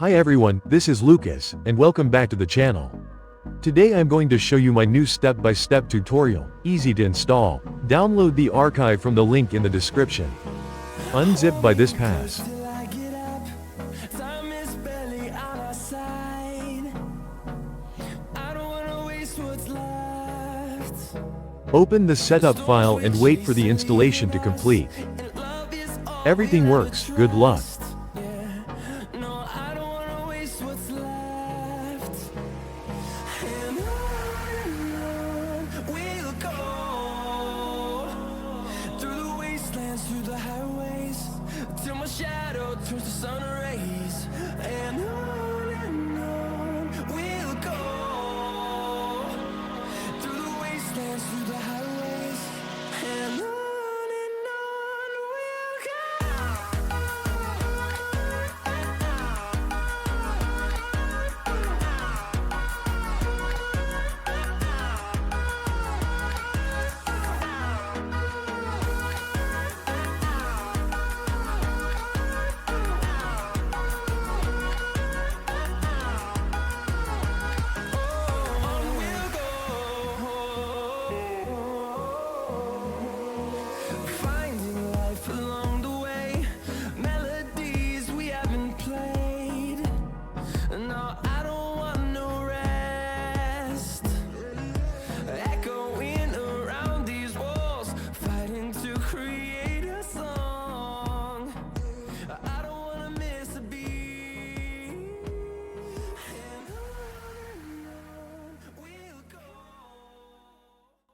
Hi everyone, this is Lucas, and welcome back to the channel. Today I'm going to show you my new step-by-step tutorial, easy to install. Download the archive from the link in the description. Unzip by this pass. Open the setup file and wait for the installation to complete. Everything works, good luck.